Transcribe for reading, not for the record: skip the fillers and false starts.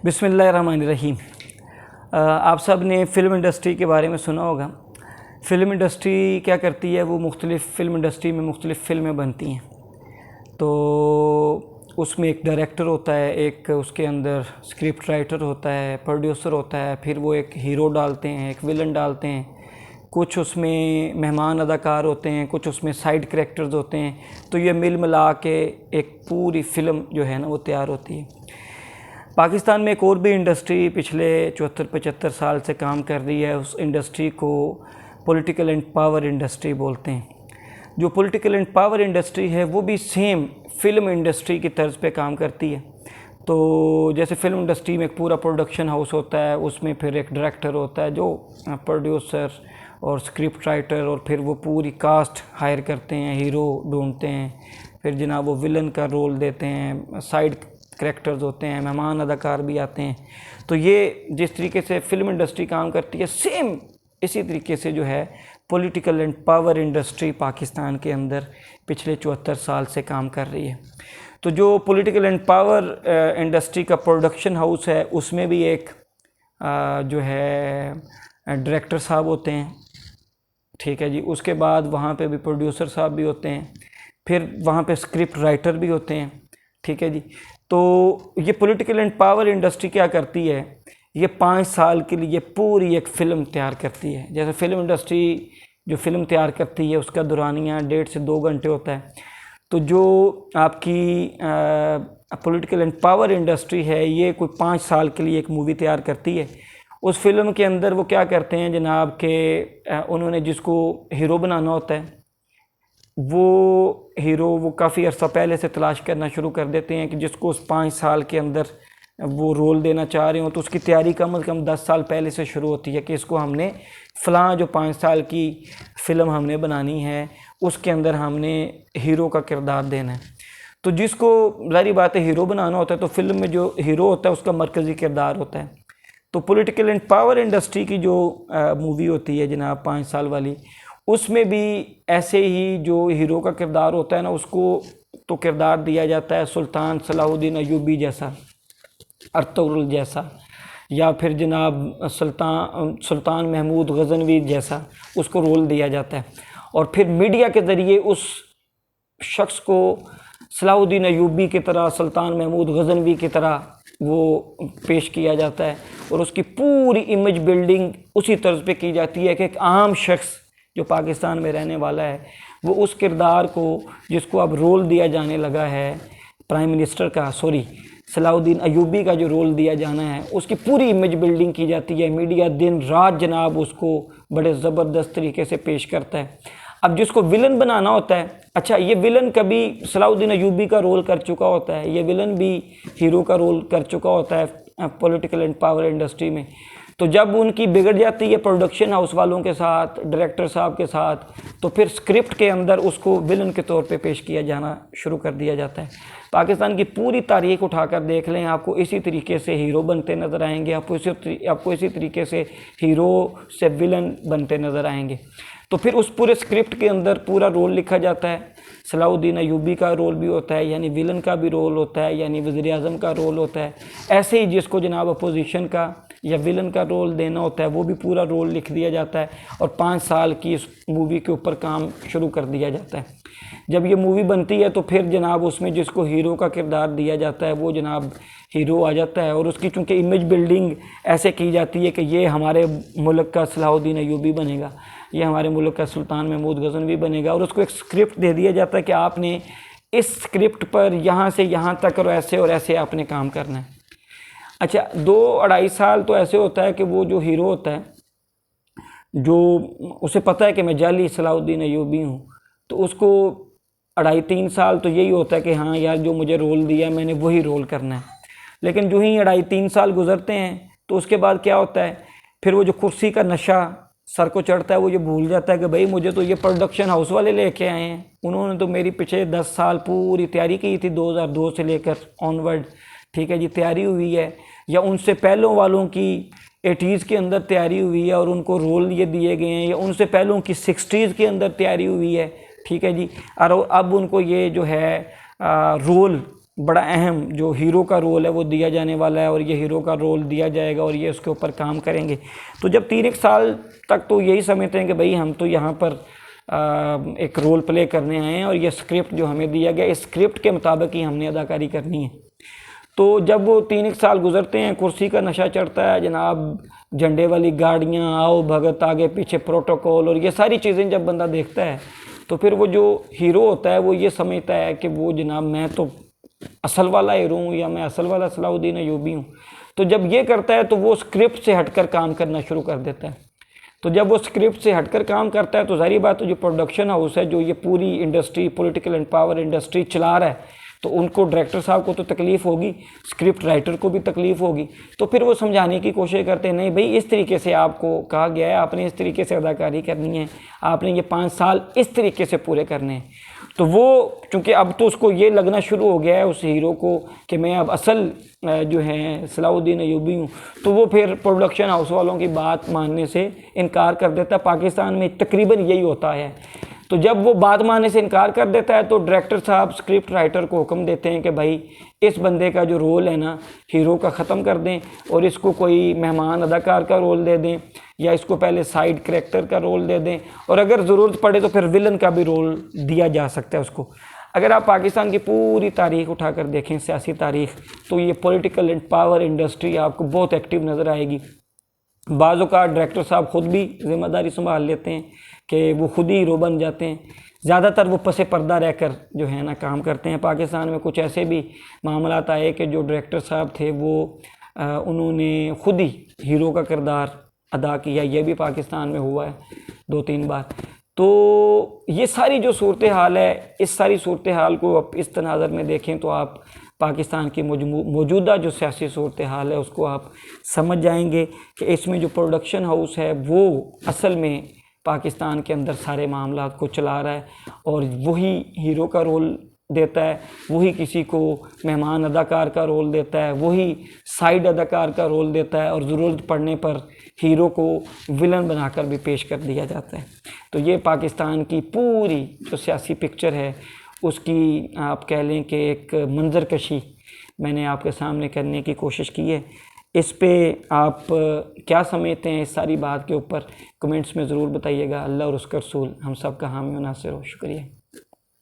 बिस्मिल्लाहिर्रहमानिर्रहीम। आप सब ने फ़िल्म इंडस्ट्री के बारे में सुना होगा। फ़िल्म इंडस्ट्री क्या करती है, वो मुख्तलिफ़ फ़िल्म इंडस्ट्री में मुख्तलिफ़ फ़िल्में बनती हैं। तो उसमें एक डायरेक्टर होता है, एक उसके अंदर स्क्रिप्ट राइटर होता है, प्रोड्यूसर होता है, फिर वो एक हीरो डालते हैं, एक विलन डालते हैं, कुछ उसमें मेहमान अदाकार होते हैं, कुछ उसमें साइड कैरेक्टर्स होते हैं। तो ये मिल मिला के एक पूरी फ़िल्म जो है ना वो तैयार होती है। पाकिस्तान में एक और भी इंडस्ट्री पिछले 74-75 साल से काम कर रही है। उस इंडस्ट्री को पॉलिटिकल एंड पावर इंडस्ट्री बोलते हैं। जो पॉलिटिकल एंड पावर इंडस्ट्री है वो भी सेम फिल्म इंडस्ट्री की तर्ज पे काम करती है। तो जैसे फिल्म इंडस्ट्री में एक पूरा प्रोडक्शन हाउस होता है, उसमें फिर एक डायरेक्टर होता है जो प्रोड्यूसर और स्क्रिप्ट राइटर, और फिर वो पूरी कास्ट हायर करते हैं, हीरो ढूंढते हैं, फिर जनाब वो विलन का रोल देते हैं, साइड करैक्टर्स होते हैं, मेहमान अदाकार भी आते हैं। तो ये जिस तरीके से फ़िल्म इंडस्ट्री काम करती है, सेम इसी तरीके से जो है political and power industry Pakistan के अंदर पिछले 74 साल से काम कर रही है। तो जो पॉलिटिकल एंड पावर इंडस्ट्री का प्रोडक्शन हाउस है, उसमें भी एक जो है डायरेक्टर साहब होते हैं, ठीक है जी। उसके बाद वहाँ पे भी प्रोड्यूसर साहब भी होते हैं, फिर वहाँ पे स्क्रिप्ट राइटर भी होते हैं, ठीक है जी। तो ये पॉलिटिकल एंड पावर इंडस्ट्री क्या करती है, ये 5 साल के लिए पूरी एक फ़िल्म तैयार करती है। जैसे फ़िल्म इंडस्ट्री जो फ़िल्म तैयार करती है उसका दुरानिया 1.5 से 2 घंटे होता है। तो जो आपकी पॉलिटिकल एंड पावर इंडस्ट्री है, ये कोई 5 साल के लिए एक मूवी तैयार करती है। उस फिल्म के अंदर वो क्या करते हैं जनाब के उन्होंने जिसको हीरो बनाना होता है, वो हीरो वो काफ़ी अर्सा पहले से तलाश करना शुरू कर देते हैं कि जिसको उस 5 साल के अंदर वो रोल देना चाह रहे हो। तो उसकी तैयारी कम से कम 10 साल पहले से शुरू होती है कि इसको हमने फ़लाँ जो 5 साल की फ़िल्म हमने बनानी है, उसके अंदर हमने हीरो का किरदार देना है। तो जिसको ज़ाहिर बात है हीरो बनाना होता है, तो फिल्म में जो हीरो होता है उसका मरकज़ी किरदार होता है। तो पॉलिटिकल एंड पावर इंडस्ट्री की जो मूवी होती है जनाब 5 साल वाली, उसमें भी ऐसे ही जो हीरो का किरदार होता है ना, उसको तो किरदार दिया जाता है सुल्तान सलाहुद्दीन अयूबी जैसा, अर्तुगरुल जैसा, या फिर जनाब सुल्तान महमूद गज़नवी जैसा उसको रोल दिया जाता है। और फिर मीडिया के ज़रिए उस शख्स को सलाहुद्दीन अयूबी की तरह, सुल्तान महमूद गज़नवी की तरह वो पेश किया जाता है, और उसकी पूरी इमेज बिल्डिंग उसी तर्ज पे की जाती है कि एक आम शख्स जो पाकिस्तान में रहने वाला है, वो उस किरदार को जिसको अब रोल दिया जाने लगा है प्राइम मिनिस्टर का, सलाहुद्दीन अयूबी का जो रोल दिया जाना है, उसकी पूरी इमेज बिल्डिंग की जाती है। मीडिया दिन रात जनाब उसको बड़े ज़बरदस्त तरीके से पेश करता है। अब जिसको विलन बनाना होता है, अच्छा ये विलन कभी सलाहुद्दीन अयूबी का रोल कर चुका होता है, ये विलन भी हीरो का रोल कर चुका होता है पॉलिटिकल एंड पावर इंडस्ट्री में। तो जब उनकी बिगड़ जाती है प्रोडक्शन हाउस वालों के साथ, डायरेक्टर साहब के साथ, तो फिर स्क्रिप्ट के अंदर उसको विलन के तौर पे पेश किया जाना शुरू कर दिया जाता है। पाकिस्तान की पूरी तारीख उठाकर देख लें, आपको इसी तरीके से हीरो बनते नज़र आएंगे, आपको इसी तरीके से हीरो से विलन बनते नज़र आएंगे। तो फिर उस पूरे स्क्रिप्ट के अंदर पूरा रोल लिखा जाता है। सलाहुद्दीन अयूबी का रोल भी होता है, यानी विलन का भी रोल होता है, यानी वज़ीर आज़म का रोल होता है। ऐसे ही जिसको जनाब अपोजिशन का या विलन का रोल देना होता है, वो भी पूरा रोल लिख दिया जाता है, और 5 साल की इस मूवी के ऊपर काम शुरू कर दिया जाता है। जब ये मूवी बनती है तो फिर जनाब उसमें जिसको हीरो का किरदार दिया जाता है वो जनाब हीरो आ जाता है, और उसकी चूँकि इमेज बिल्डिंग ऐसे की जाती है कि ये हमारे मुल्क का सलाहुद्दीन अयूबी बनेगा, ये हमारे मुल्क का सुल्तान महमूद गज़नवी बनेगा, और उसको एक स्क्रिप्ट दे दिया जाता है कि आपने इस स्क्रिप्ट पर यहाँ से यहाँ तक और ऐसे आपने काम करना है। अच्छा 2-2.5 साल तो ऐसे होता है कि वो जो हीरो होता है, जो उसे पता है कि मैं जाली सलाहुद्दीन अयूबी हूँ, तो उसको 2.5-3 साल तो यही होता है कि हाँ यार जो मुझे रोल दिया मैंने वही रोल करना है। लेकिन जो ही 2.5-3 साल गुजरते हैं तो उसके बाद क्या होता है, फिर वो जो कुर्सी का नशा सर को चढ़ता है, वो ये भूल जाता है कि भाई मुझे तो ये प्रोडक्शन हाउस वाले लेके आए हैं, उन्होंने तो मेरी पीछे 10 साल पूरी तैयारी की थी, 2002 से लेकर ऑनवर्ड, ठीक है जी, तैयारी हुई है, या उनसे पहलों वालों की 80s के अंदर तैयारी हुई है और उनको रोल ये दिए गए हैं, या उनसे पहलों की 60s के अंदर तैयारी हुई है, ठीक है जी, और अब उनको ये जो है रोल बड़ा अहम जो हीरो का रोल है वो दिया जाने वाला है, और ये हीरो का रोल दिया जाएगा और ये उसके ऊपर काम करेंगे। तो जब 3 साल तक तो यही समझते हैं कि भाई हम तो यहाँ पर एक रोल प्ले करने आए हैं और ये स्क्रिप्ट जो हमें दिया गया, इस स्क्रिप्ट के मुताबिक ही हमने अदाकारी करनी है। तो जब वो 3 साल गुजरते हैं, कुर्सी का नशा चढ़ता है जनाब, झंडे वाली गाड़ियाँ, आओ भगत, आगे पीछे प्रोटोकॉल, और ये सारी चीज़ें जब बंदा देखता है तो फिर वो जो हीरो होता है वो ये समझता है कि वो जनाब मैं तो असल वाला हीरो हूँ, या मैं असल वाला सलाउद्दीन अय्यूबी हूँ। तो जब ये करता है तो वो स्क्रिप्ट से हटकर काम करना शुरू कर देता है। तो जब वो स्क्रिप्ट से हटकर काम करता है तो जाहिर बात है जो प्रोडक्शन हाउस है, जो ये पूरी industry, political and power industry चला रहा है, तो उनको, डायरेक्टर साहब को तो तकलीफ़ होगी, स्क्रिप्ट राइटर को भी तकलीफ़ होगी। तो फिर वो समझाने की कोशिश करते हैं, नहीं भाई इस तरीके से आपको कहा गया है, आपने इस तरीके से अदाकारी करनी है, आपने ये 5 साल इस तरीके से पूरे करने हैं। तो वो चूँकि अब तो उसको ये लगना शुरू हो गया है उस हीरो को कि मैं अब असल जो है सलाउद्दीन अय्यूबी हूँ, तो वो फिर प्रोडक्शन हाउस वालों की बात मानने से इनकार कर देता है। पाकिस्तान में तकरीबन यही होता है। तो जब वो बात मानने से इनकार कर देता है तो डायरेक्टर साहब स्क्रिप्ट राइटर को हुक्म देते हैं कि भाई इस बंदे का जो रोल है ना हीरो का ख़त्म कर दें और इसको कोई मेहमान अदाकार का रोल दे दें, या इसको पहले साइड कैरेक्टर का रोल दे दें, और अगर ज़रूरत पड़े तो फिर विलन का भी रोल दिया जा सकता है उसको। अगर आप पाकिस्तान की पूरी तारीख उठाकर देखें, सियासी तारीख, तो ये पॉलिटिकल एंड पावर इंडस्ट्री आपको बहुत एक्टिव नज़र आएगी। बाज़ों का डायरेक्टर साहब ख़ुद भी ज़िम्मेदारी संभाल लेते हैं कि वो खुद ही हीरो बन जाते हैं। ज़्यादातर वो पसे पर्दा रहकर जो है ना काम करते हैं। पाकिस्तान में कुछ ऐसे भी मामलात आए कि जो डायरेक्टर साहब थे वो उन्होंने खुद ही हीरो का किरदार अदा किया। ये भी पाकिस्तान में हुआ है 2-3 बार। तो ये सारी जो सूरत हाल है, इस सारी सूरत हाल को आप इस तनाज़र में देखें तो आप पाकिस्तान की मौजूदा जो सियासी सूरत हाल है उसको आप समझ जाएंगे कि इसमें जो प्रोडक्शन हाउस है वो असल में पाकिस्तान के अंदर सारे मामलात को चला रहा है, और वही हीरो का रोल देता है, वही किसी को मेहमान अदाकार का रोल देता है, वही साइड अदाकार का रोल देता है, और ज़रूरत पड़ने पर हीरो को विलन बनाकर भी पेश कर दिया जाता है। तो ये पाकिस्तान की पूरी जो सियासी पिक्चर है उसकी आप कह लें कि एक मंजरकशी मैंने आपके सामने करने की कोशिश की है। इस पे आप क्या समझते हैं इस सारी बात के ऊपर कमेंट्स में ज़रूर बताइएगा। अल्लाह और उसका रसूल हम सब का हामी और नासिर हो। शुक्रिया।